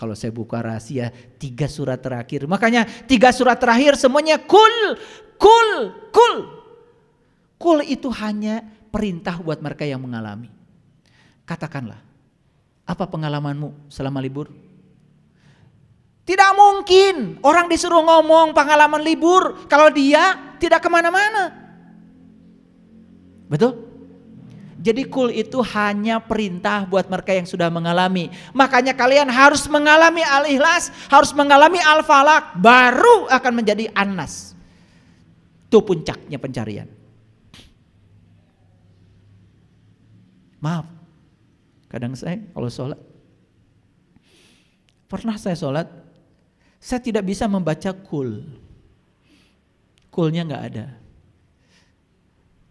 Kalau saya buka rahasia 3 surat terakhir. Makanya 3 surat terakhir semuanya kul. Kul itu hanya perintah buat mereka yang mengalami. Katakanlah, apa pengalamanmu selama libur? Tidak mungkin orang disuruh ngomong pengalaman libur kalau dia tidak kemana-mana. Betul? Jadi kul itu hanya perintah buat mereka yang sudah mengalami. Makanya kalian harus mengalami Al-Ikhlas, harus mengalami Al-Falaq, baru akan menjadi An-Nas. Itu puncaknya pencarian. Maaf, kadang saya kalau sholat, pernah saya sholat, saya tidak bisa membaca kul. Kulnya gak ada.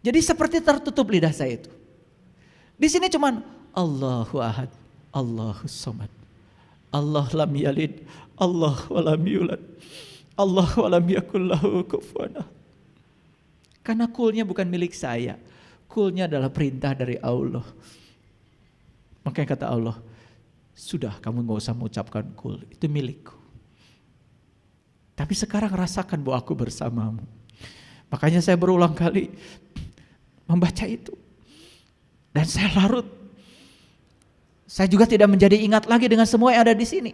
Jadi seperti tertutup lidah saya itu. Di sini cuman Allahu Ahad, Allahu Samad, Allah lam yalid, Allah walam yulad, Allah walam yakul lahu kufuwan ahad. Karena kulnya bukan milik saya, kulnya adalah perintah dari Allah. Makanya kata Allah, sudah kamu gak usah mengucapkan kul, itu milikku. Tapi sekarang rasakan bahwa aku bersamamu. Makanya saya berulang kali membaca itu. Dan saya larut. Saya juga tidak menjadi ingat lagi dengan semua yang ada di sini.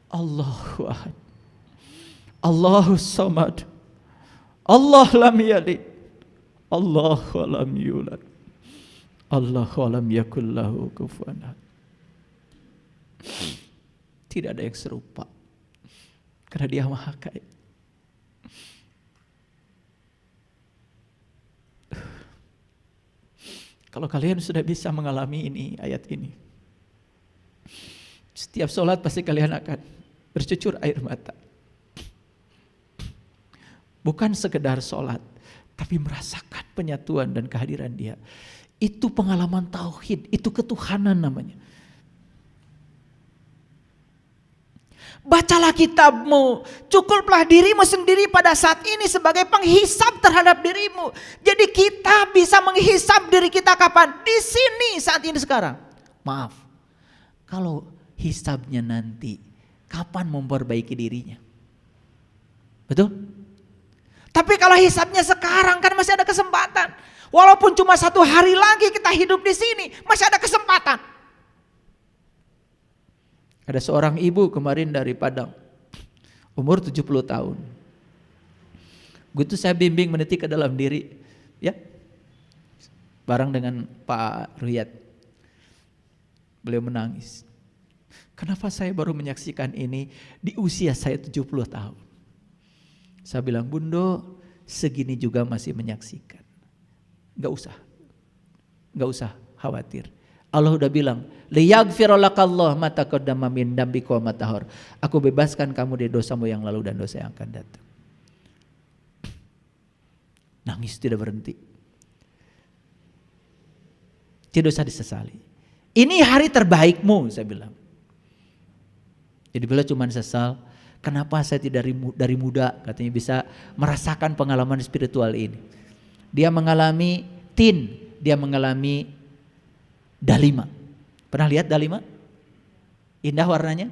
Allahu Ahad, Allahu Samad, Allah lam yalid, Allah walam yulad, Allah walam yakul lahu kufuwan ahad. Tidak ada yang serupa. Karena Dia Maha Kaya. Kalau kalian sudah bisa mengalami ini, ayat ini, setiap sholat pasti kalian akan bercucur air mata. Bukan sekedar sholat, tapi merasakan penyatuan dan kehadiran Dia. Itu pengalaman tauhid, itu ketuhanan namanya. Bacalah kitabmu, cukuplah dirimu sendiri pada saat ini sebagai penghisap terhadap dirimu. Jadi kita bisa menghisap diri kita kapan? Di sini saat ini sekarang. Maaf, kalau hisabnya nanti, kapan memperbaiki dirinya? Betul? Tapi kalau hisabnya sekarang kan masih ada kesempatan. Walaupun cuma 1 hari lagi kita hidup di sini, masih ada kesempatan. Ada seorang ibu kemarin dari Padang, umur 70 tahun. Begitu saya bimbing meniti ke dalam diri, ya, bareng dengan Pak Ruyat. Beliau menangis. Kenapa saya baru menyaksikan ini di usia saya 70 tahun? Saya bilang, Bundo, segini juga masih menyaksikan. Gak usah khawatir. Allah udah bilang, liyaghfiralakallah ma taqaddama min dzambika wa ma ta'akhkhar. Aku bebaskan kamu dari dosamu yang lalu dan dosa yang akan datang. Nangis tidak berhenti. Tidak usah disesali. Ini hari terbaikmu, saya bilang. Jadi beliau cuma sesal, kenapa saya tidak dari muda katanya bisa merasakan pengalaman spiritual ini. Dia mengalami tin, dia mengalami dalima. Pernah lihat dalima? Indah warnanya.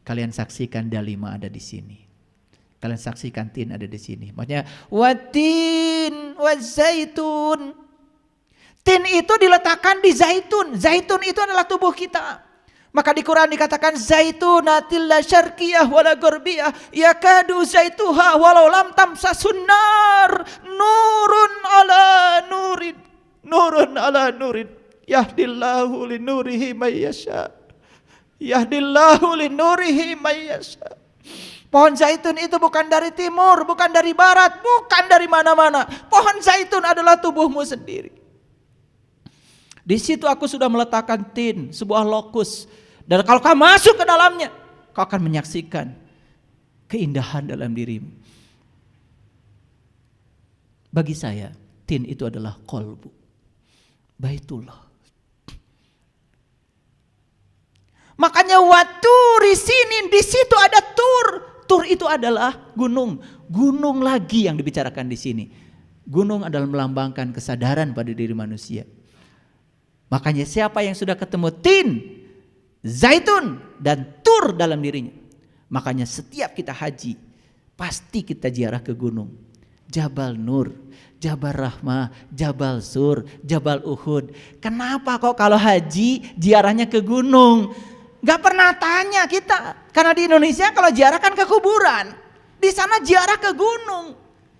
Kalian saksikan dalima ada di sini. Kalian saksikan tin ada di sini. Maksudnya watin wazaitun. Tin itu diletakkan di zaitun. Zaitun itu adalah tubuh kita. Maka di Quran dikatakan zaitunatil la syarqiyah wala gharbiyah yakadu zaituha walau lam tamsasun nar nurun ala nurin nurun ala nurin. Yahdillahu linurihi mayyasha. Yahdillahu linurihi mayyasha. Pohon zaitun itu bukan dari timur, bukan dari barat, bukan dari mana-mana. Pohon zaitun adalah tubuhmu sendiri. Di situ aku sudah meletakkan tin, sebuah lokus. Dan kalau kau masuk ke dalamnya, kau akan menyaksikan keindahan dalam dirimu. Bagi saya, tin itu adalah qalbu, Baitullah. Makanya waturi sinin, di situ ada tur. Tur itu adalah gunung. Gunung lagi yang dibicarakan di sini. Gunung adalah melambangkan kesadaran pada diri manusia. Makanya siapa yang sudah ketemu tin, zaitun dan tur dalam dirinya. Makanya setiap kita haji pasti kita ziarah ke gunung. Jabal Nur, Jabal Rahmah, Jabal Sur, Jabal Uhud. Kenapa kok kalau haji ziarahnya ke gunung? Gak pernah tanya kita. Karena di Indonesia kalau ziarah kan ke kuburan. Di sana ziarah ke gunung.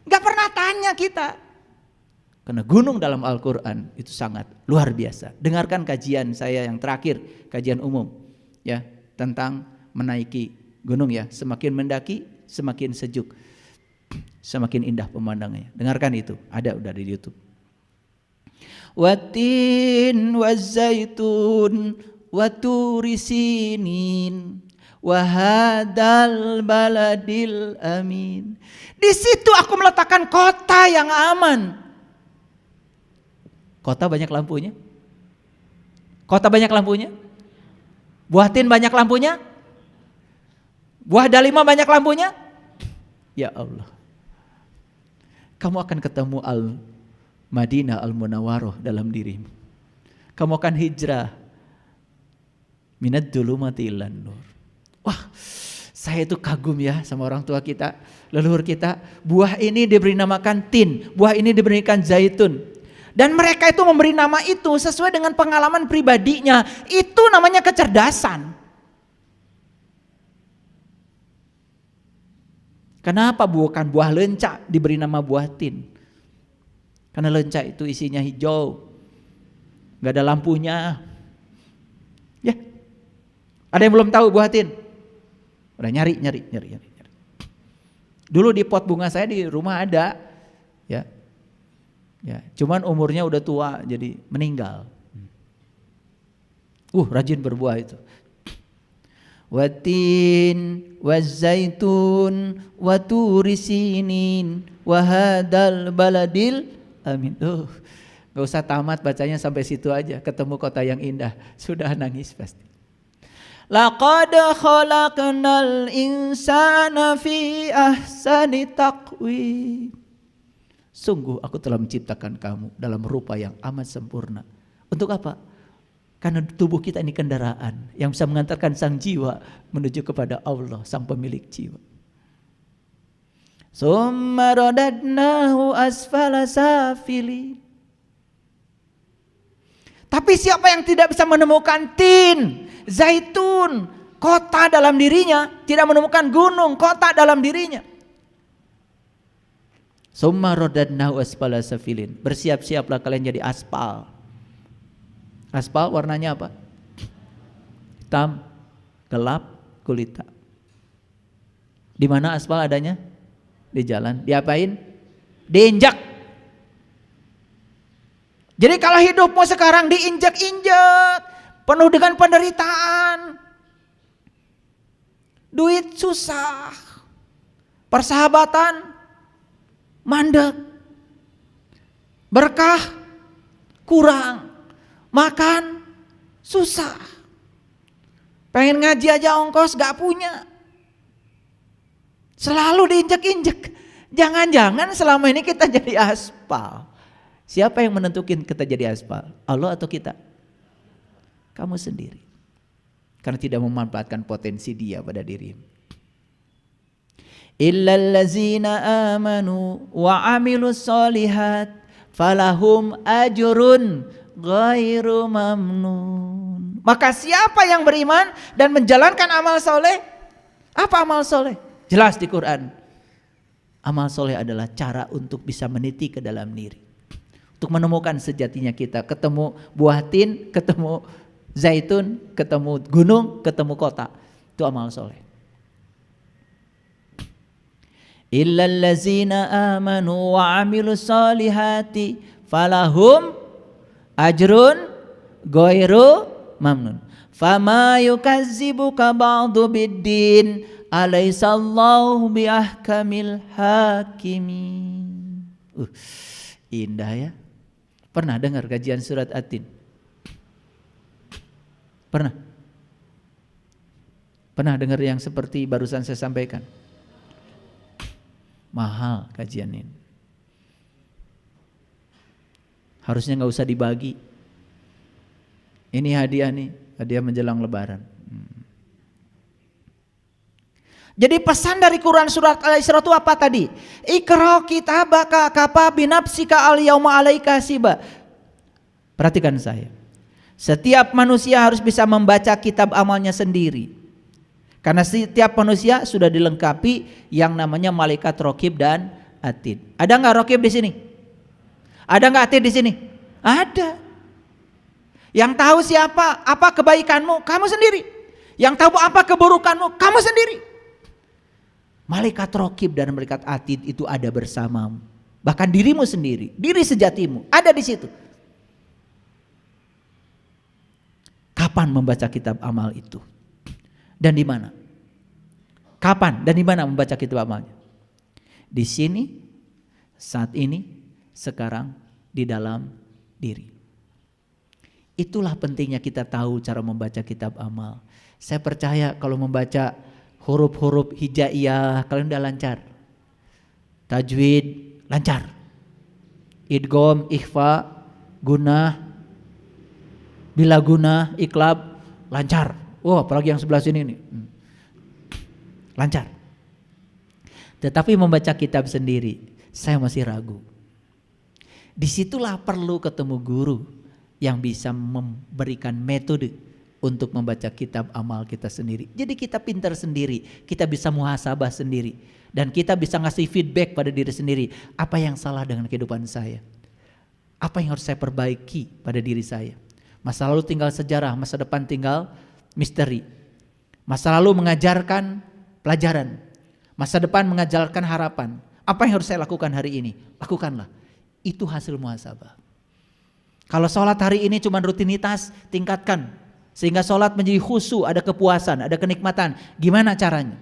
Gak pernah tanya kita. Karena gunung dalam Al-Quran itu sangat luar biasa. Dengarkan kajian saya yang terakhir, kajian umum ya, tentang menaiki gunung ya. Semakin mendaki semakin sejuk, semakin indah pemandangannya. Dengarkan itu, ada udah di YouTube. Watin wazaitun waturisinin wahadal baladil amin. Di situ aku meletakkan kota yang aman. Kota banyak lampunya? Kota banyak lampunya? Buah tin banyak lampunya? Buah dalima banyak lampunya? Ya Allah. Kamu akan ketemu Al-Madinah Al-Munawwaroh dalam dirimu. Kamu akan hijrah minad dzulumati ilan nur. Wah, saya itu kagum ya sama orang tua kita, leluhur kita. Buah ini diberi namakan tin, buah ini diberikan zaitun. Dan mereka itu memberi nama itu sesuai dengan pengalaman pribadinya. Itu namanya kecerdasan. Kenapa bukan buah lenca diberi nama buah tin? Karena lenca itu isinya hijau, gak ada lampunya. Ya, ada yang belum tahu buah tin? Udah nyari. Dulu di pot bunga saya di rumah ada, ya. Ya, cuman umurnya udah tua jadi meninggal. Rajin berbuah itu. Watin wazaitun waturisinin wahadal baladil amin. Gak usah tamat bacanya sampai situ aja, ketemu kota yang indah sudah nangis pasti. Laqad khalaqnal insana fi ahsani taqwim. Sungguh aku telah menciptakan kamu dalam rupa yang amat sempurna. Untuk apa? Karena tubuh kita ini kendaraan yang bisa mengantarkan sang jiwa menuju kepada Allah, sang pemilik jiwa. Summa radadnahu asfala safilin. Tapi siapa yang tidak bisa menemukan tin, zaitun, kota dalam dirinya, tidak menemukan gunung, kota dalam dirinya. Summa radadnahu asfala safilin. Bersiap-siaplah kalian jadi aspal. Aspal warnanya apa? Hitam, gelap, gulita. Di mana aspal adanya? Di jalan. Diapain? Diinjak. Jadi kalau hidupmu sekarang diinjak-injak, penuh dengan penderitaan, duit susah, persahabatan mandek, berkah kurang, makan susah, pengen ngaji aja ongkos gak punya, selalu diinjek-injek. Jangan-jangan selama ini kita jadi aspal. Siapa yang menentukan kita jadi aspal? Allah atau kita? Kamu sendiri. Karena tidak memanfaatkan potensi dia pada dirimu. Illal ladzina amanu wa amilus solihat falahum ajrun ghairu mamnun. Maka siapa yang beriman dan menjalankan amal soleh? Apa amal soleh? Jelas di Quran. Amal soleh adalah cara untuk bisa meniti ke dalam diri, untuk menemukan sejatinya kita. Ketemu buah tin, ketemu zaitun, ketemu gunung, ketemu kota. Itu amal soleh. Illal ladzina amanu wa amilus solihati falahum ajrun ghairu mamnun. Fama yukazzibuka ba'du biddin alaisallahu biahkamil hakimin. Indah ya. Pernah dengar kajian surat At-Tin? Pernah? Pernah dengar yang seperti barusan saya sampaikan? Mahal kajian ini. Harusnya gak usah dibagi. Ini hadiah nih, hadiah menjelang Lebaran. Jadi pesan dari Quran surat Al-Isra itu apa tadi? Iqra kitabaka kafa binafsika al-yauma 'alaika hasiba. Perhatikan saya. Setiap manusia harus bisa membaca kitab amalnya sendiri. Karena setiap manusia sudah dilengkapi yang namanya malaikat raqib dan atid. Ada enggak raqib di sini? Ada enggak atid di sini? Ada. Yang tahu siapa, apa kebaikanmu, kamu sendiri. Yang tahu apa keburukanmu, kamu sendiri. Malaikat raqib dan malaikat atid itu ada bersamamu. Bahkan dirimu sendiri, diri sejatimu ada di situ. Kapan membaca kitab amal itu? Dan di mana? Kapan dan di mana membaca kitab amalnya? Di sini, saat ini, sekarang, di dalam diri. Itulah pentingnya kita tahu cara membaca kitab amal. Saya percaya kalau membaca huruf-huruf hijaiyah kalian udah lancar. Tajwid lancar. Idgham, ikhfa, gunah, bila gunah, iqlab lancar. Oh, apalagi yang sebelah sini nih. Lancar. Tetapi membaca kitab sendiri saya masih ragu. Disitulah perlu ketemu guru yang bisa memberikan metode untuk membaca kitab amal kita sendiri. Jadi kita pintar sendiri, kita bisa muhasabah sendiri, dan kita bisa ngasih feedback pada diri sendiri. Apa yang salah dengan kehidupan saya? Apa yang harus saya perbaiki pada diri saya? Masa lalu tinggal sejarah, masa depan tinggal misteri. Masa lalu mengajarkan pelajaran, masa depan mengajarkan harapan. Apa yang harus saya lakukan hari ini? Lakukanlah. Itu hasil muhasabah. Kalau sholat hari ini cuma rutinitas, tingkatkan. Sehingga sholat menjadi khusyuk, ada kepuasan, ada kenikmatan. Gimana caranya?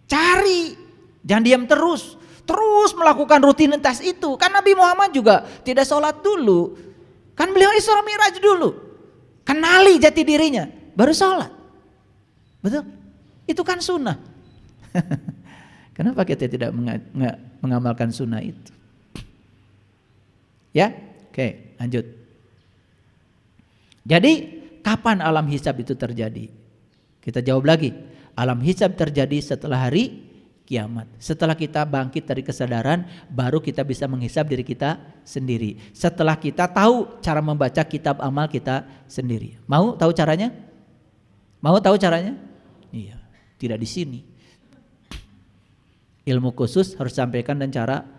Cari, jangan diam terus. Terus melakukan rutinitas itu. Kan Nabi Muhammad juga tidak sholat dulu. Kan beliau Isra Mi'raj dulu. Kenali jati dirinya, baru sholat. Betul? Itu kan sunnah. Kenapa kita tidak mengamalkan sunnah itu? Ya, oke, lanjut. Jadi kapan alam hisab itu terjadi? Kita jawab lagi. Alam hisab terjadi setelah hari kiamat. Setelah kita bangkit dari kesadaran, baru kita bisa menghisab diri kita sendiri. Setelah kita tahu cara membaca kitab amal kita sendiri. Mau tahu caranya? Mau tahu caranya? Iya, tidak di sini. Ilmu khusus harus disampaikan dan cara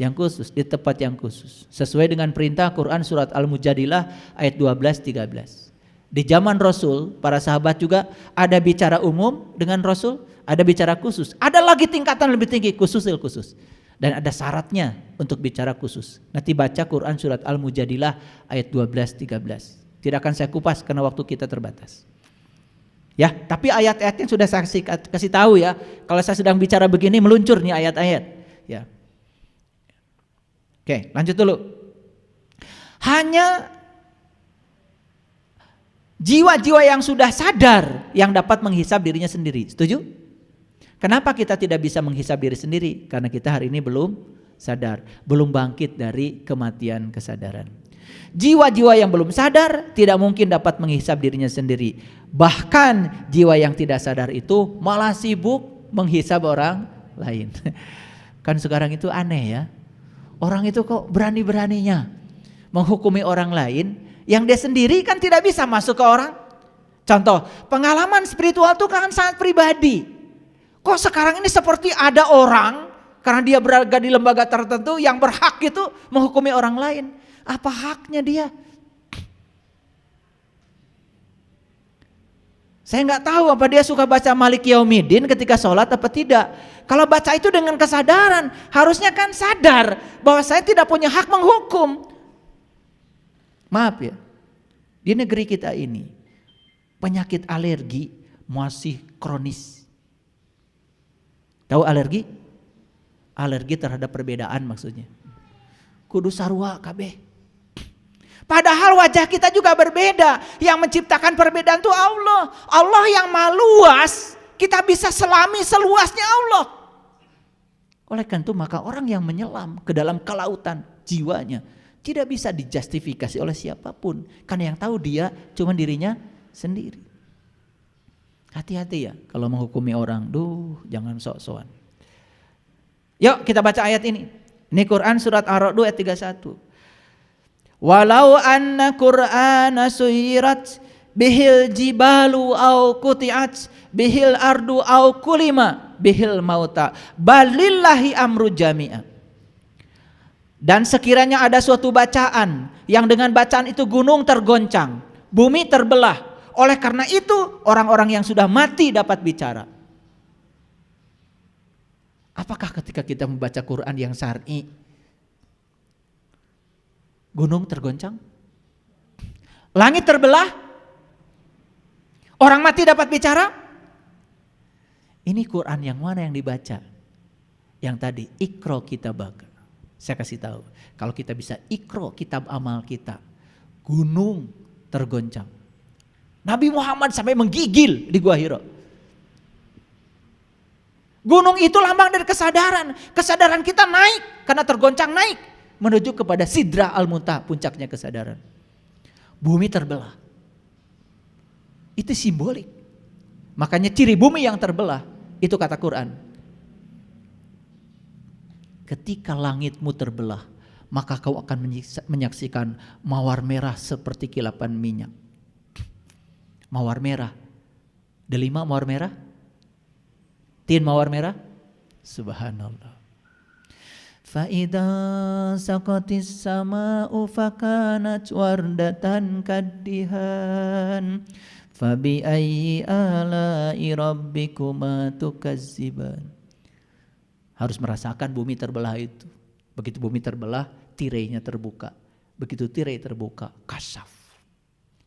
yang khusus, di tempat yang khusus, sesuai dengan perintah Quran surat Al-Mujadilah ayat 12-13. Di zaman Rasul, para sahabat juga ada bicara umum dengan Rasul, ada bicara khusus, ada lagi tingkatan lebih tinggi, khususil khusus, dan ada syaratnya untuk bicara khusus. Nanti baca Quran surat Al-Mujadilah ayat 12-13. Tidak akan saya kupas karena waktu kita terbatas. Ya, tapi ayat-ayatnya sudah saya kasih tahu ya. Kalau saya sedang bicara begini meluncur nih ayat-ayat. Ya. Oke, lanjut dulu. Hanya jiwa-jiwa yang sudah sadar yang dapat menghisab dirinya sendiri. Setuju? Kenapa kita tidak bisa menghisab diri sendiri? Karena kita hari ini belum sadar, belum bangkit dari kematian kesadaran. Jiwa-jiwa yang belum sadar tidak mungkin dapat menghisab dirinya sendiri. Bahkan jiwa yang tidak sadar itu malah sibuk menghisab orang lain. Kan sekarang itu aneh ya. Orang itu kok berani-beraninya menghukumi orang lain yang dia sendiri kan tidak bisa masuk ke orang. Contoh, pengalaman spiritual itu kan sangat pribadi. Kok sekarang ini seperti ada orang karena dia berada di lembaga tertentu yang berhak itu menghukumi orang lain. Apa haknya dia? Saya nggak tahu apa dia suka baca Malik Yaumiddin ketika sholat apa tidak. Kalau baca itu dengan kesadaran, harusnya kan sadar bahwa saya tidak punya hak menghukum. Maaf ya, di negeri kita ini penyakit alergi masih kronis. Tahu alergi? Alergi terhadap perbedaan maksudnya. Kudu sarua kabeh. Padahal wajah kita juga berbeda. Yang menciptakan perbedaan itu Allah. Allah yang maha luas, kita bisa selami seluasnya Allah. Oleh karena itu maka orang yang menyelam ke dalam kelautan jiwanya tidak bisa dijustifikasi oleh siapapun. Karena yang tahu dia cuma dirinya sendiri. Hati-hati ya kalau menghukumi orang. Jangan sok-sokan. Yuk kita baca ayat ini. Ini Quran surat Ar-Ra'd ayat 31. Walau anna Qur'ana suyirat bihil jibalu au quti'at bihil ardu au kulima bihil mauta balillahi amru jami'a. Dan sekiranya ada suatu bacaan yang dengan bacaan itu gunung tergoncang, bumi terbelah, oleh karena itu orang-orang yang sudah mati dapat bicara. Apakah ketika kita membaca Quran yang syar'i gunung tergoncang? Langit terbelah? Orang mati dapat bicara? Ini Quran yang mana yang dibaca? Yang tadi Iqra kitabaka. Saya kasih tahu, kalau kita bisa Iqra kitab amal kita, gunung tergoncang. Nabi Muhammad sampai menggigil di Gua Hira. Gunung itu lambang dari kesadaran. Kesadaran kita naik karena tergoncang naik menuju kepada Sidrah al-Muntaha, puncaknya kesadaran. Bumi terbelah. Itu simbolik. Makanya ciri bumi yang terbelah itu kata Quran. Ketika langitmu terbelah, maka kau akan menyaksikan mawar merah seperti kilapan minyak. Mawar merah. Delima mawar merah? Tin mawar merah? Subhanallah. Fa'idha saqatis sama'u fakanat wardatan kaddihan fabi ayyi ala'i rabbikuma tukazziban. Harus merasakan bumi terbelah itu. Begitu bumi terbelah, tirainya terbuka. Begitu tirai terbuka, kasyaf.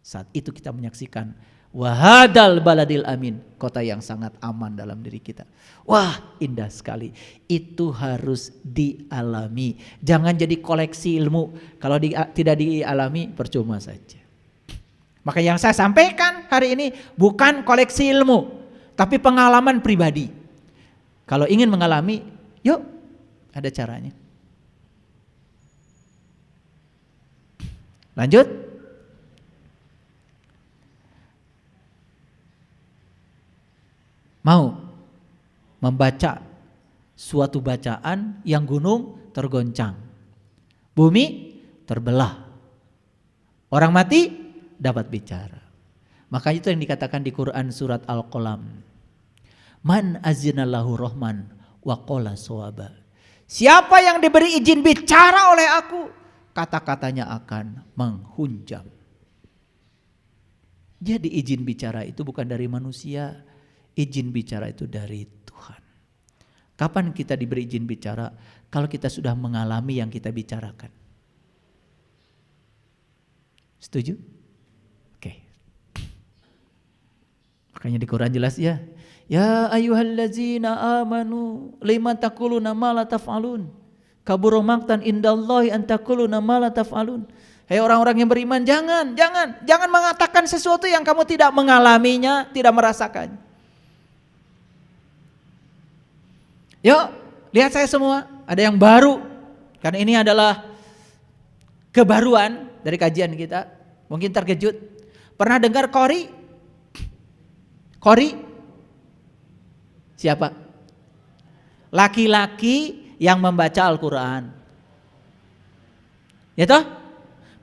Saat itu kita menyaksikan wahadal baladil amin, kota yang sangat aman dalam diri kita. Wah, indah sekali. Itu harus dialami. Jangan jadi koleksi ilmu. Kalau tidak dialami, percuma saja. Maka yang saya sampaikan hari ini bukan koleksi ilmu, tapi pengalaman pribadi. Kalau ingin mengalami, yuk, ada caranya. Lanjut. Mau membaca suatu bacaan yang gunung tergoncang, bumi terbelah, orang mati dapat bicara. Maka itu yang dikatakan di Quran surat Al-Qalam. Man azinallahu rahman wa qala shawaba. Siapa yang diberi izin bicara oleh aku, kata-katanya akan menghunjam. Jadi izin bicara itu bukan dari manusia, izin bicara itu dari Tuhan. Kapan kita diberi izin bicara? Kalau kita sudah mengalami yang kita bicarakan. Setuju? Oke. Makanya di Quran jelas ya. Ya ayyuhallazina amanu lima taquluna ma la taf'alun. Kabura maqtan indallahi an taquluna ma la taf'alun. Hei orang-orang yang beriman, jangan mengatakan sesuatu yang kamu tidak mengalaminya, tidak merasakan. Yuk, lihat saya semua, ada yang baru. Karena ini adalah kebaruan dari kajian kita. Mungkin terkejut. Pernah dengar qori? Qori? Siapa? Laki-laki yang membaca Al-Quran. Ya toh?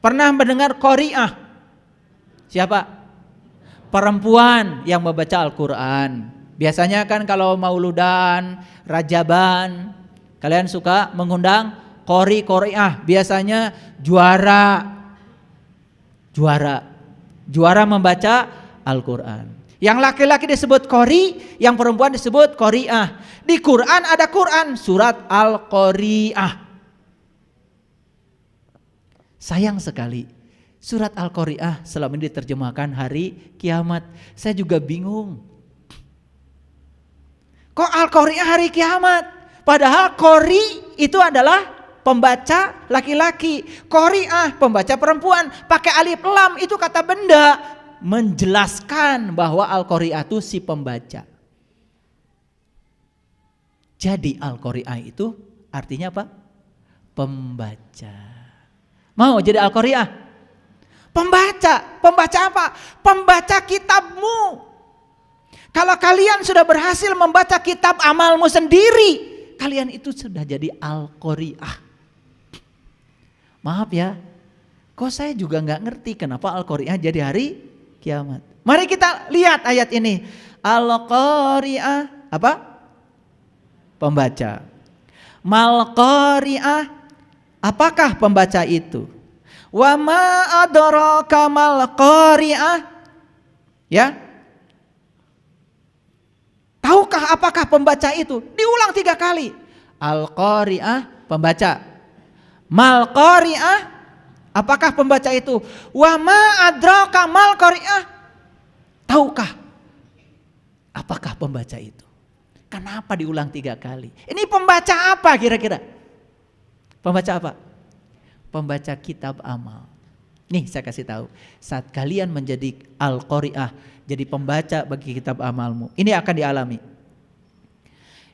Pernah mendengar qori'ah? Siapa? Perempuan yang membaca Al-Quran. Biasanya kan kalau mauludan, rajaban, kalian suka mengundang qori'ah. Biasanya juara membaca Al-Quran. Yang laki-laki disebut qori, yang perempuan disebut qori'ah. Di Quran ada Quran surat Al-Qari'ah. Sayang sekali surat Al-Qari'ah selama ini diterjemahkan hari kiamat. Saya juga bingung. Kok Al-Qari'ah hari kiamat? Padahal qori itu adalah pembaca laki-laki, qori'ah pembaca perempuan. Pakai alif lam itu kata benda menjelaskan bahwa Al-Qari'ah itu si pembaca. Jadi Al-Qari'ah itu artinya apa? Pembaca. Mau jadi Al-Qari'ah? Pembaca apa? Pembaca kitabmu. Kalau kalian sudah berhasil membaca kitab amalmu sendiri, kalian itu sudah jadi Al-Qari'ah. Maaf ya, kok saya juga nggak ngerti kenapa Al-Qari'ah jadi hari kiamat. Mari kita lihat ayat ini. Al-Qari'ah apa? Pembaca. Mal-Qari'ah, apakah pembaca itu? Wa ma adraka mal-Qari'ah? Ya. Tahukah apakah pembaca itu? Diulang 3 kali. Al-Qari'ah, pembaca. Mal-Qari'ah, apakah pembaca itu? Wa ma adraka mal-Qari'ah? Tahukah apakah pembaca itu? Kenapa diulang 3 kali? Ini pembaca apa kira-kira? Pembaca apa? Pembaca kitab amal. Nih saya kasih tahu, saat kalian menjadi Al-Qari'ah, jadi pembaca bagi kitab amalmu, ini akan dialami.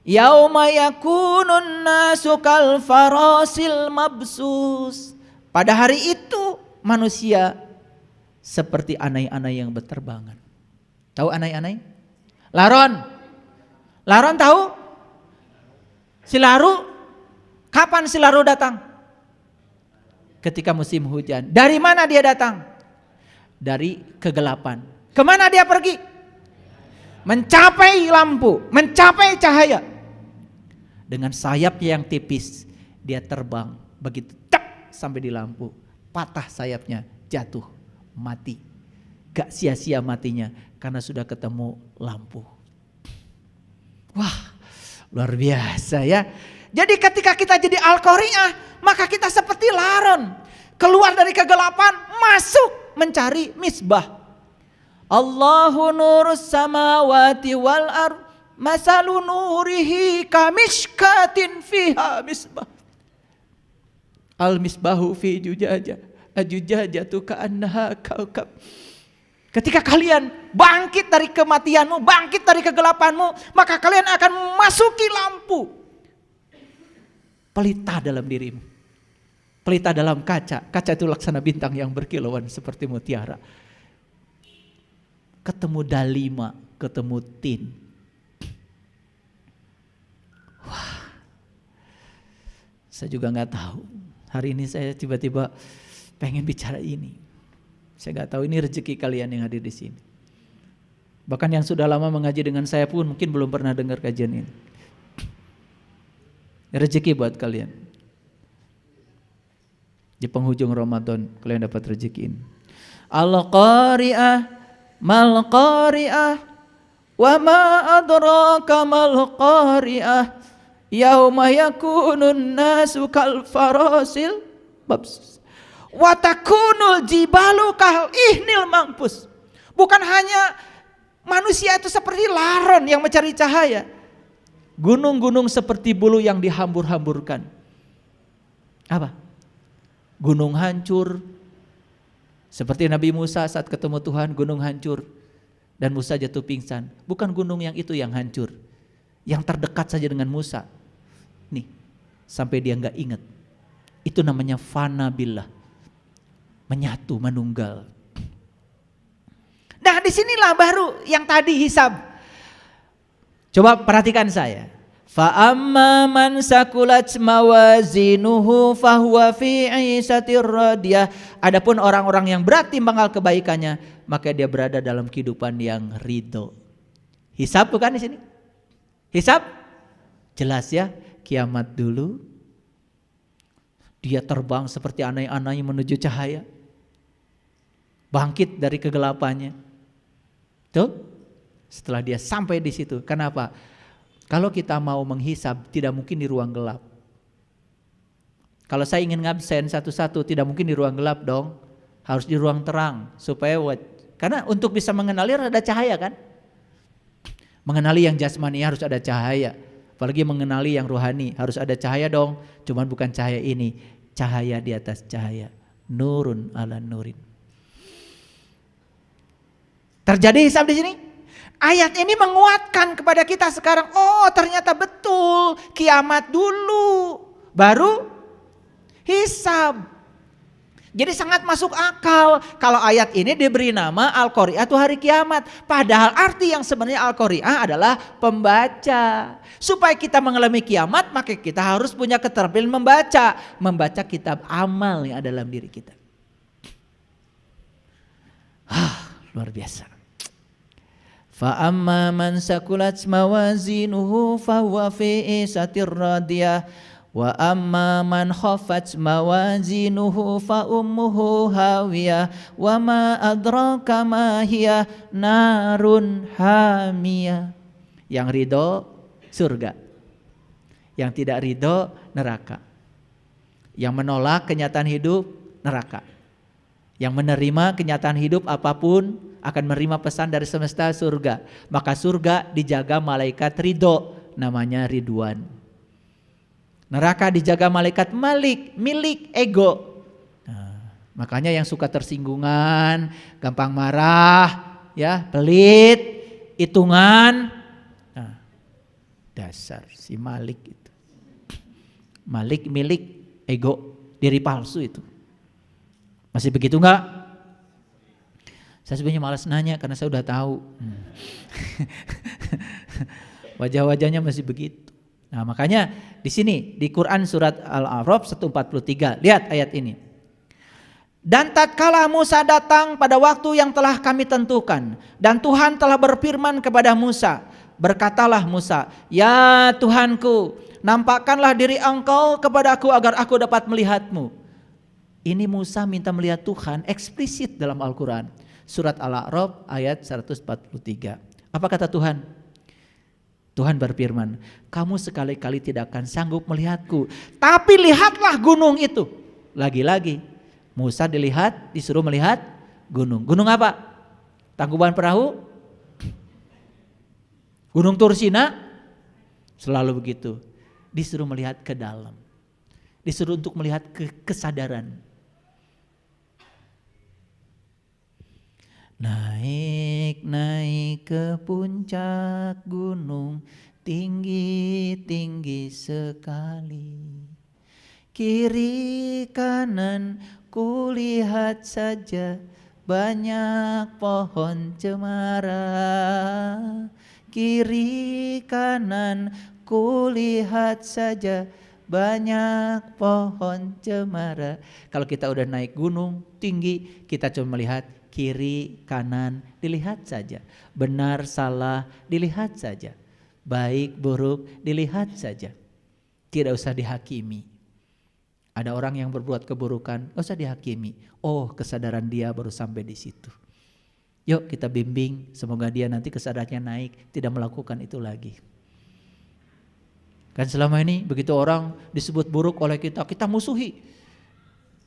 Yauma yakunun nasu kal farasil mabsus. Pada hari itu manusia seperti anai-anai yang berterbangan. Tahu anai-anai? Laron. Laron tahu? Silaru. Kapan silaru datang? Ketika musim hujan. Dari mana dia datang? Dari kegelapan. Kemana dia pergi? Mencapai lampu, mencapai cahaya. Dengan sayapnya yang tipis, dia terbang. Begitu tak sampai di lampu, patah sayapnya, jatuh, mati. Gak sia-sia matinya karena sudah ketemu lampu. Wah, luar biasa ya. Jadi ketika kita jadi Al-Qari'ah, maka kita seperti laron. Keluar dari kegelapan, masuk mencari misbah. Allahu nurus samawati wal ard, masalu nurihi kamishkatin fiha misbah. Al misbahu fi jujajah, ajujajatu ka'annaha kaukab. Ketika kalian bangkit dari kematianmu, bangkit dari kegelapanmu, maka kalian akan memasuki lampu. Pelita dalam dirimu. Pelita dalam kaca. Kaca itu laksana bintang yang berkilauan seperti mutiara. Ketemu dalima, ketemu tin. Wah. Saya juga gak tahu. Hari ini saya tiba-tiba pengen bicara ini. Saya nggak tahu ini rezeki kalian yang hadir di sini. Bahkan yang sudah lama mengaji dengan saya pun mungkin belum pernah dengar kajian ini. Rezeki buat kalian. Di penghujung Ramadan kalian dapat rezeki ini. Al-Qari'ah, mal-Qari'ah, wa ma adraka mal-Qari'ah, yauma yakunun nasu kal farasil mabsus. Watakunul jibalu kahal ihnil mangpus. Bukan hanya manusia itu seperti laron yang mencari cahaya. Gunung-gunung seperti bulu yang dihambur-hamburkan. Apa? Gunung hancur. Seperti Nabi Musa saat ketemu Tuhan, gunung hancur. Dan Musa jatuh pingsan. Bukan gunung yang itu yang hancur. Yang terdekat saja dengan Musa. Nih, sampai dia gak ingat. Itu namanya fana billah. Menyatu, menunggal. Nah disinilah baru yang tadi hisab. Coba perhatikan saya. Fa amma man sakulat mawazinuhu fahuwa fi 'ishatir radiyah. Adapun orang-orang yang berat timbangan kebaikannya, maka dia berada dalam kehidupan yang ridho. Hisab bukan di sini? Hisab? Jelas ya, kiamat dulu. Dia terbang seperti anai-anai menuju cahaya. Bangkit dari kegelapannya. Tuh, setelah dia sampai di situ. Kenapa? Kalau kita mau menghisab, tidak mungkin di ruang gelap. Kalau saya ingin ngabsen satu-satu, tidak mungkin di ruang gelap dong. Harus di ruang terang. Karena untuk bisa mengenali harus ada cahaya kan. Mengenali yang jasmani harus ada cahaya. Apalagi mengenali yang rohani harus ada cahaya dong. Cuman bukan cahaya ini. Cahaya di atas cahaya. Nurun ala nurin. Terjadi hisab di sini. Ayat ini menguatkan kepada kita sekarang. Oh ternyata betul. Kiamat dulu. Baru hisab. Jadi sangat masuk akal kalau ayat ini diberi nama Al-Qari'ah itu hari kiamat. Padahal arti yang sebenarnya Al-Qari'ah adalah pembaca. Supaya kita mengalami kiamat maka kita harus punya keterampilan membaca. Membaca kitab amal yang ada dalam diri kita. Luar biasa. Fa amma man sakulat mawazinuhu fa huwa fi isatir radiyah wa amma man khaffat mawazinuhu fa ummuhu hawiyah wa ma adraka ma hiya narun hamiyah. Yang ridho surga, yang tidak ridho neraka, yang menolak kenyataan hidup neraka, yang menerima kenyataan hidup apapun akan menerima pesan dari semesta surga. Maka surga dijaga malaikat ridho, namanya Ridwan. Neraka dijaga malaikat malik, milik, ego. Nah, makanya yang suka tersinggungan, gampang marah, ya, pelit, hitungan. Nah, dasar si Malik itu. Malik, milik, ego, diri palsu itu. Masih begitu enggak? Saya sebenarnya malas nanya karena saya udah tahu. Wajah-wajahnya masih begitu. Nah, makanya di sini di Quran surat Al-A'raf 143, lihat ayat ini. Dan tatkala Musa datang pada waktu yang telah kami tentukan dan Tuhan telah berfirman kepada Musa, berkatalah Musa, "Ya Tuhanku, nampakkanlah diri Engkau kepadaku agar aku dapat melihatmu." Ini Musa minta melihat Tuhan eksplisit dalam Al-Quran. Surat Al-A'raf ayat 143. Apa kata Tuhan? Tuhan berfirman, kamu sekali-kali tidak akan sanggup melihatku. Tapi lihatlah gunung itu. Lagi-lagi Musa disuruh melihat gunung. Gunung apa? Tangkuban Perahu? Gunung Tursina? Selalu begitu. Disuruh melihat ke dalam. Disuruh untuk melihat kesadaran. Naik ke puncak gunung, tinggi-tinggi sekali. Kiri kanan kulihat saja banyak pohon cemara. Kiri kanan kulihat saja banyak pohon cemara. Kalau kita udah naik gunung tinggi, kita cuma melihat kiri, kanan, dilihat saja. Benar, salah, dilihat saja. Baik, buruk, dilihat saja. Tidak usah dihakimi. Ada orang yang berbuat keburukan, tidak usah dihakimi. Oh, kesadaran dia baru sampai di situ. Yuk kita bimbing, semoga dia nanti kesadarannya naik, tidak melakukan itu lagi. Kan selama ini begitu orang disebut buruk oleh kita, kita musuhi.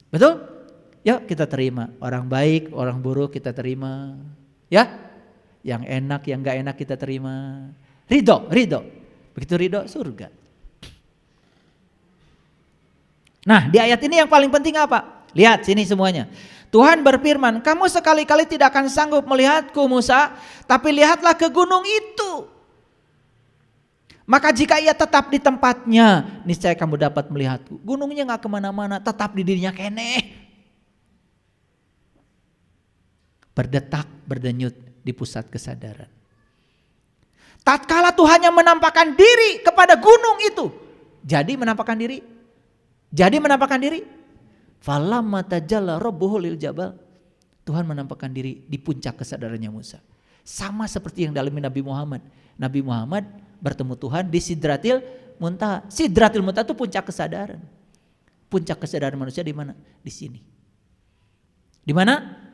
Betul? Yuk kita terima, orang baik, orang buruk kita terima, ya, yang enak, yang gak enak kita terima, ridho, begitu ridho surga. Nah di ayat ini yang paling penting apa? Lihat sini semuanya, Tuhan berfirman, kamu sekali-kali tidak akan sanggup melihatku Musa, tapi lihatlah ke gunung itu. Maka jika ia tetap di tempatnya, niscaya kamu dapat melihatku. Gunungnya gak kemana-mana, tetap di dirinya keneh. Berdetak, berdenyut di pusat kesadaran. Tatkala Tuhan yang menampakkan diri kepada gunung itu. Jadi menampakkan diri. Falamma tajalla rabbuhu lil jabal. Tuhan menampakkan diri di puncak kesadarannya Musa. Sama seperti yang dialami Nabi Muhammad. Nabi Muhammad bertemu Tuhan di Sidratil Muntaha. Sidratil Muntaha itu puncak kesadaran. Puncak kesadaran manusia di mana? Di sini. Di mana?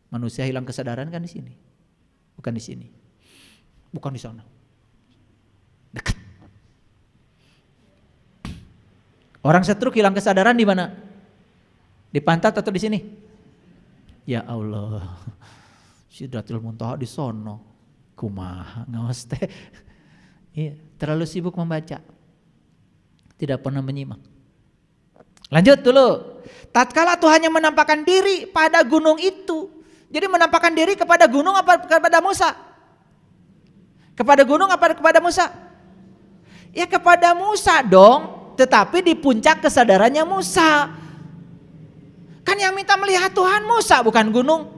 Manusia hilang kesadaran kan di sini, bukan di sini, bukan di sana, dekat. Orang stroke hilang kesadaran di mana? Di pantat atau di sini? Ya Allah, Sidratul Muntaha di sono, kumaha ngawas teh. Iya, terlalu sibuk membaca, tidak pernah menyimak. Lanjut dulu. Tatkala Tuhan yang menampakkan diri pada gunung itu. Jadi menampakkan diri kepada gunung apa kepada Musa? Kepada gunung apa kepada Musa? Ya kepada Musa dong, tetapi di puncak kesadarannya Musa. Kan yang minta melihat Tuhan Musa bukan gunung.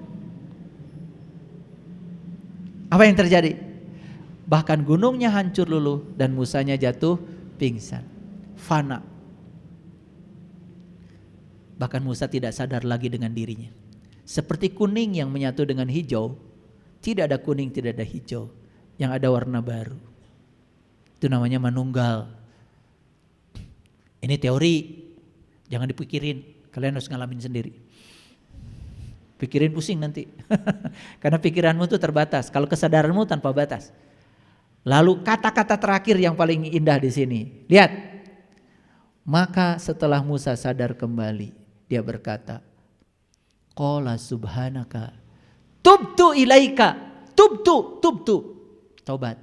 Apa yang terjadi? Bahkan gunungnya hancur luluh dan Musanya jatuh pingsan. Fana. Bahkan Musa tidak sadar lagi dengan dirinya. Seperti kuning yang menyatu dengan hijau. Tidak ada kuning, tidak ada hijau. Yang ada warna baru. Itu namanya manunggal. Ini teori. Jangan dipikirin. Kalian harus ngalamin sendiri. Pikirin pusing nanti. Karena pikiranmu itu terbatas. Kalau kesadaranmu tanpa batas. Lalu kata-kata terakhir yang paling indah di sini. Lihat. Maka setelah Musa sadar kembali, dia berkata, Qala subhanaka, tubtu ilaika, tubtu. Taubat.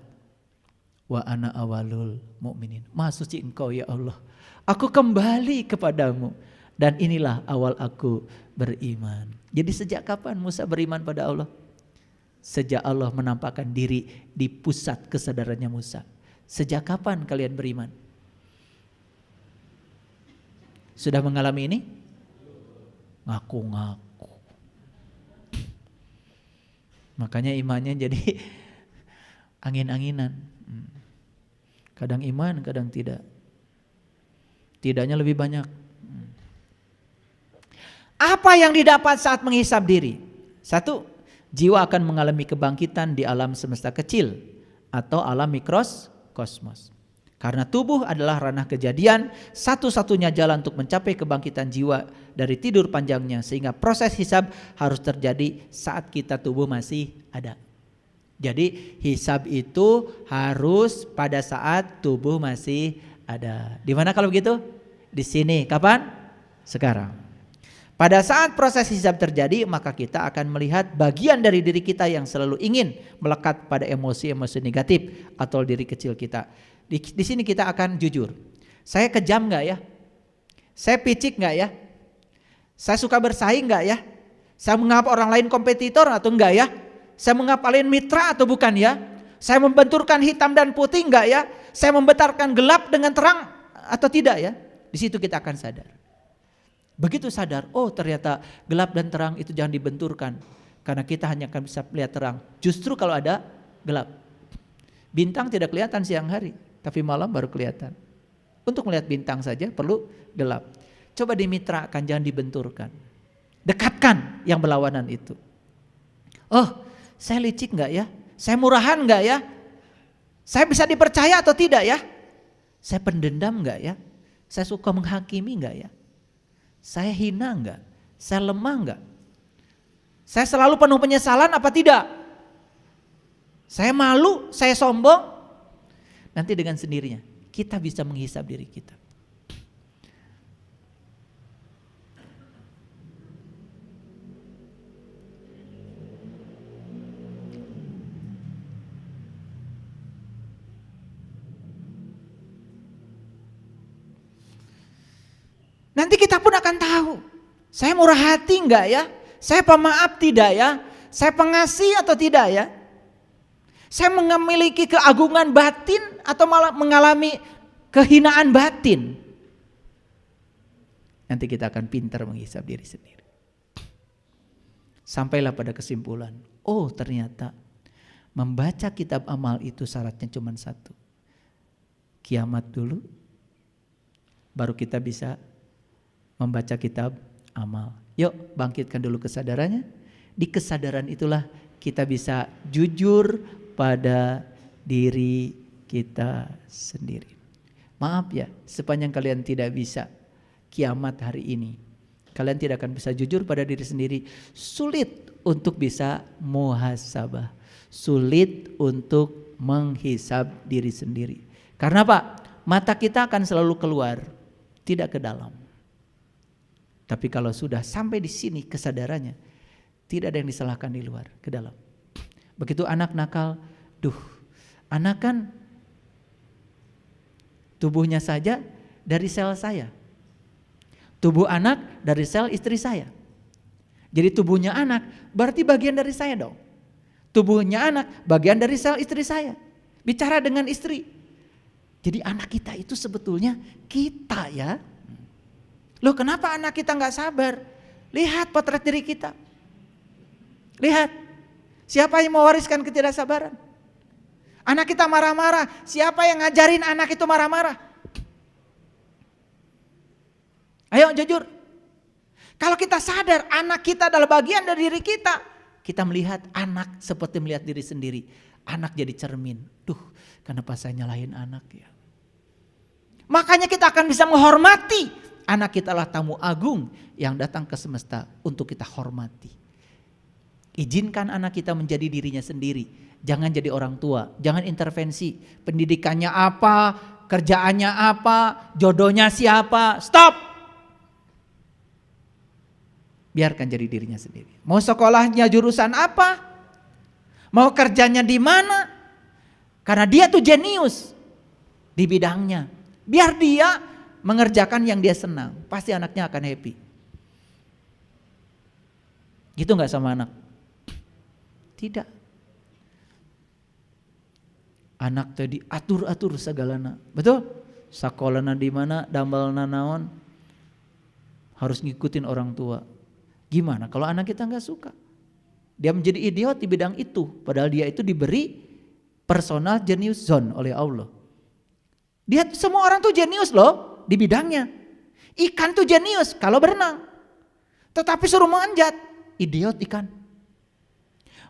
Wa ana awalul mu'minin. Maha suci Engkau ya Allah. Aku kembali kepadamu. Dan inilah awal aku beriman. Jadi sejak kapan Musa beriman pada Allah? Sejak Allah menampakkan diri di pusat kesadarannya Musa. Sejak kapan kalian beriman? Sudah mengalami ini? Ngaku-ngaku. Makanya imannya jadi angin-anginan. Kadang iman, kadang tidak. Tidaknya lebih banyak. Apa yang didapat saat menghisap diri? Satu, jiwa akan mengalami kebangkitan di alam semesta kecil atau alam mikrokosmos. Karena tubuh adalah ranah kejadian, satu-satunya jalan untuk mencapai kebangkitan jiwa dari tidur panjangnya, sehingga proses hisab harus terjadi saat kita tubuh masih ada. Jadi hisab itu harus pada saat tubuh masih ada. Di mana kalau begitu? Di sini. Kapan? Sekarang. Pada saat proses hisab terjadi, maka kita akan melihat bagian dari diri kita yang selalu ingin melekat pada emosi-emosi negatif atau diri kecil kita. Di sini kita akan jujur. Saya kejam nggak ya? Saya picik nggak ya? Saya suka bersaing nggak ya? Saya menganggap orang lain kompetitor atau enggak ya? Saya menganggap kalian mitra atau bukan ya? Saya membenturkan hitam dan putih nggak ya? Saya membentarkan gelap dengan terang atau tidak ya? Di situ kita akan sadar. Begitu sadar, oh ternyata gelap dan terang itu jangan dibenturkan. Karena kita hanya akan bisa melihat terang. Justru kalau ada gelap. Bintang tidak kelihatan siang hari, tapi malam baru kelihatan. Untuk melihat bintang saja perlu gelap. Coba dimitrakan, jangan dibenturkan. Dekatkan yang berlawanan itu. Oh, saya licik enggak ya? Saya murahan enggak ya? Saya bisa dipercaya atau tidak ya? Saya pendendam enggak ya? Saya suka menghakimi enggak ya? Saya hina enggak? Saya lemah enggak? Saya selalu penuh penyesalan apa tidak? Saya malu, saya sombong? Nanti dengan sendirinya kita bisa menghisap diri kita. Nanti kita pun akan tahu, saya murah hati enggak ya? Saya pemaaf tidak ya? Saya pengasih atau tidak ya? Saya memiliki keagungan batin atau malah mengalami kehinaan batin? Nanti kita akan pintar menghisap diri sendiri. Sampailah pada kesimpulan, oh ternyata membaca kitab amal itu syaratnya cuma satu. Kiamat dulu, baru kita bisa membaca kitab amal. Yuk bangkitkan dulu kesadarannya. Di kesadaran itulah kita bisa jujur pada diri kita sendiri. Maaf ya, sepanjang kalian tidak bisa kiamat hari ini, kalian tidak akan bisa jujur pada diri sendiri. Sulit untuk bisa muhasabah, sulit untuk menghisab diri sendiri. Karena apa? Mata kita akan selalu keluar, tidak ke dalam. Tapi kalau sudah sampai di sini kesadarannya, tidak ada yang disalahkan di luar, ke dalam. Begitu anak nakal, anak kan tubuhnya saja dari sel saya. Tubuh anak dari sel istri saya. Jadi tubuhnya anak berarti bagian dari saya dong. Tubuhnya anak bagian dari sel istri saya. Bicara dengan istri. Jadi anak kita itu sebetulnya kita ya. Loh kenapa anak kita gak sabar? Lihat potret diri kita. Lihat, siapa yang mewariskan ketidaksabaran? Anak kita marah-marah, siapa yang ngajarin anak itu marah-marah? Ayo jujur. Kalau kita sadar anak kita adalah bagian dari diri kita, kita melihat anak seperti melihat diri sendiri. Anak jadi cermin. Duh, kenapa saya nyalahin anak ya? Makanya kita akan bisa menghormati. Anak kita adalah tamu agung yang datang ke semesta untuk kita hormati. Izinkan anak kita menjadi dirinya sendiri. Jangan jadi orang tua, jangan intervensi. Pendidikannya apa, kerjaannya apa, jodohnya siapa, stop. Biarkan jadi dirinya sendiri. Mau sekolahnya jurusan apa, mau kerjanya di mana, karena dia tuh jenius di bidangnya. Biar dia mengerjakan yang dia senang, pasti anaknya akan happy. Gitu gak sama anak? Tidak. Anak tadi atur-atur segalana. Betul? Sakolana di mana, dambalna naon. Harus ngikutin orang tua. Gimana kalau anak kita enggak suka? Dia menjadi idiot di bidang itu, padahal dia itu diberi personal genius zone oleh Allah. Dia semua orang tuh jenius loh di bidangnya. Ikan tuh jenius kalau berenang. Tetapi suruh manjat, idiot ikan.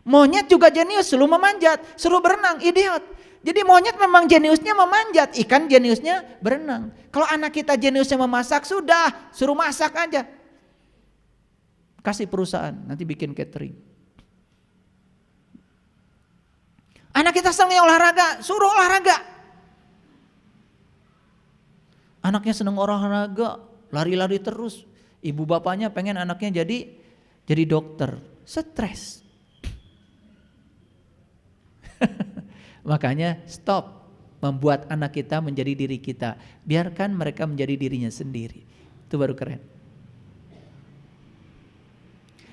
Monyet juga jenius, suruh memanjat, suruh berenang, idiot. Jadi monyet memang jeniusnya memanjat, ikan jeniusnya berenang. Kalau anak kita jeniusnya memasak, sudah, suruh masak aja. Kasih perusahaan, nanti bikin catering. Anak kita senang olahraga, suruh olahraga. Anaknya senang olahraga, lari-lari terus. Ibu bapaknya pengen anaknya jadi dokter, stres. Makanya stop membuat anak kita menjadi diri kita. Biarkan mereka menjadi dirinya sendiri. Itu baru keren.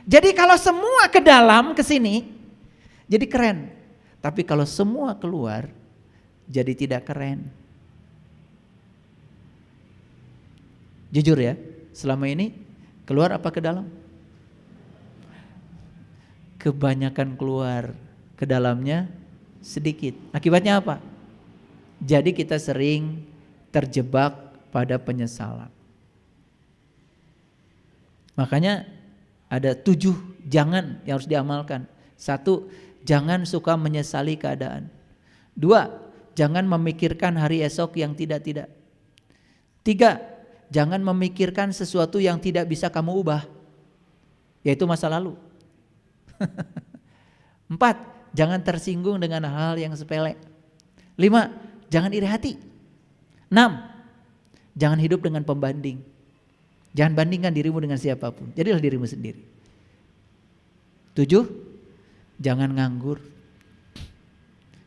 Jadi kalau semua ke dalam ke sini jadi keren. Tapi kalau semua keluar jadi tidak keren. Jujur ya, selama ini keluar apa ke dalam? Kebanyakan keluar, ke dalamnya sedikit. Akibatnya apa? Jadi kita sering terjebak pada penyesalan. Makanya ada 7 jangan yang harus diamalkan. 1, jangan suka menyesali keadaan. 2, jangan memikirkan hari esok yang tidak-tidak. 3, jangan memikirkan sesuatu yang tidak bisa kamu ubah, yaitu masa lalu. 4, jangan tersinggung dengan hal yang sepele. 5, jangan iri hati. 6, jangan hidup dengan pembanding. Jangan bandingkan dirimu dengan siapapun. Jadilah dirimu sendiri. 7, jangan nganggur.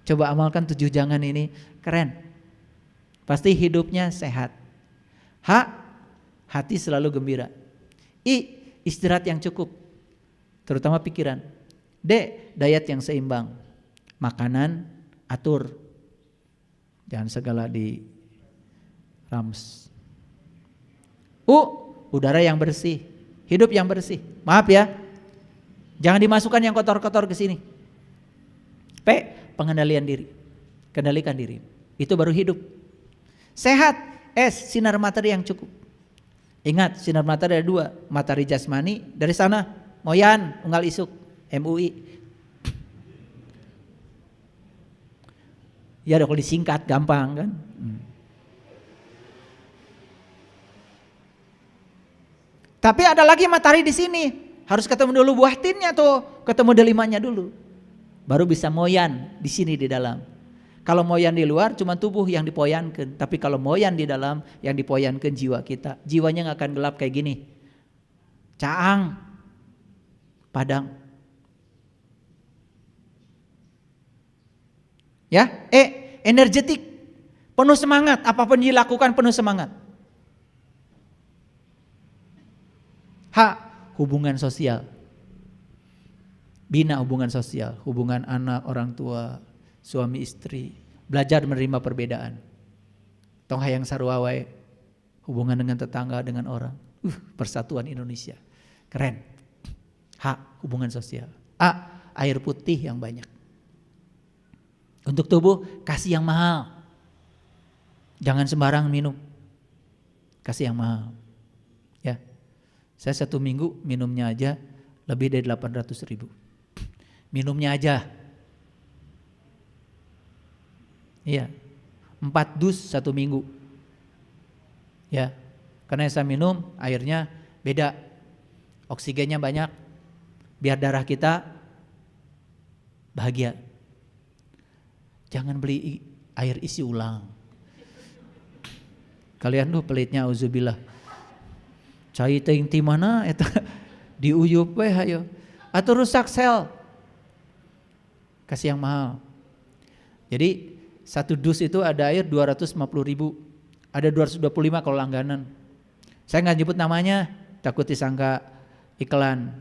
Coba amalkan 7 jangan ini, keren. Pasti hidupnya sehat. H, hati selalu gembira. I, istirahat yang cukup, terutama pikiran. D, diet yang seimbang. Makanan atur. Jangan segala di rams. U, udara yang bersih, hidup yang bersih. Maaf ya, jangan dimasukkan yang kotor-kotor ke sini. P, pengendalian diri. Kendalikan diri. Itu baru hidup. Sehat. S, sinar matahari yang cukup. Ingat, sinar matahari ada 2, matahari jasmani dari sana, Moyan, Unggal Isuk, MUI. Ya kalau disingkat gampang kan. Tapi ada lagi matahari di sini. Harus ketemu dulu buah tinnya tuh, ketemu delimanya dulu. Baru bisa moyan di sini di dalam. Kalau moyan di luar cuma tubuh yang dipoyankan, tapi kalau moyan di dalam yang dipoyankan jiwa kita. Jiwanya nggak akan gelap kayak gini. Caang, padang. Ya, energetik, penuh semangat, apapun dilakukan penuh semangat. H, hubungan sosial. Bina hubungan sosial, hubungan anak, orang tua, suami istri. Belajar menerima perbedaan. Tong hayang sarua wae, hubungan dengan tetangga, dengan orang. Persatuan Indonesia. Keren. H, hubungan sosial. A, air putih yang banyak. Untuk tubuh, kasih yang mahal. Jangan sembarang minum. Kasih yang mahal. Ya. Saya 1 minggu minumnya aja lebih dari 800.000. Minumnya aja. Iya. 4 dus 1 minggu. Ya. Karena saya minum airnya beda. Oksigennya banyak. Biar darah kita bahagia. Jangan beli air isi ulang. Kalian tuh pelitnya auzubillah. Cai teuing ti mana eta diuyup we hayo. Atau rusak sel. Kasih yang mahal. Jadi 1 dus itu ada air 250.000. Ada 225 kalau langganan. Saya nggak nyebut namanya, takut disangka iklan.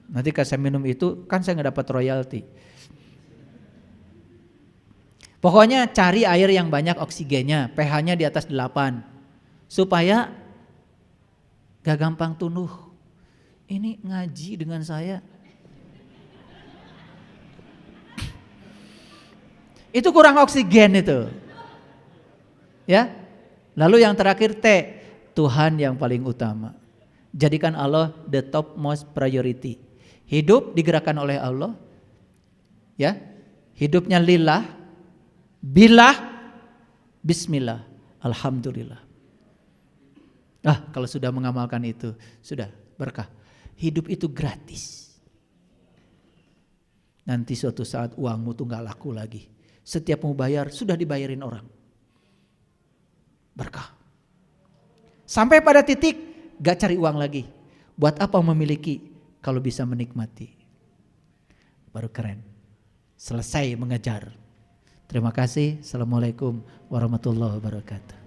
Nanti kalau saya minum itu kan saya nggak dapat royalti. Pokoknya cari air yang banyak oksigennya, pH-nya di atas 8. Supaya gak gampang tunuh. Ini ngaji dengan saya. Itu kurang oksigen itu. Ya. Lalu yang terakhir T, Tuhan yang paling utama. Jadikan Allah the top most priority. Hidup digerakkan oleh Allah. Ya. Hidupnya lillah, billah, bismillah, alhamdulillah. Kalau sudah mengamalkan itu, sudah berkah. Hidup itu gratis. Nanti suatu saat uangmu tuh gak laku lagi. Setiap mau bayar, sudah dibayarin orang. Berkah. Sampai pada titik, gak cari uang lagi. Buat apa memiliki kalau bisa menikmati? Baru keren. Selesai mengejar. Terima kasih. Assalamualaikum warahmatullahi wabarakatuh.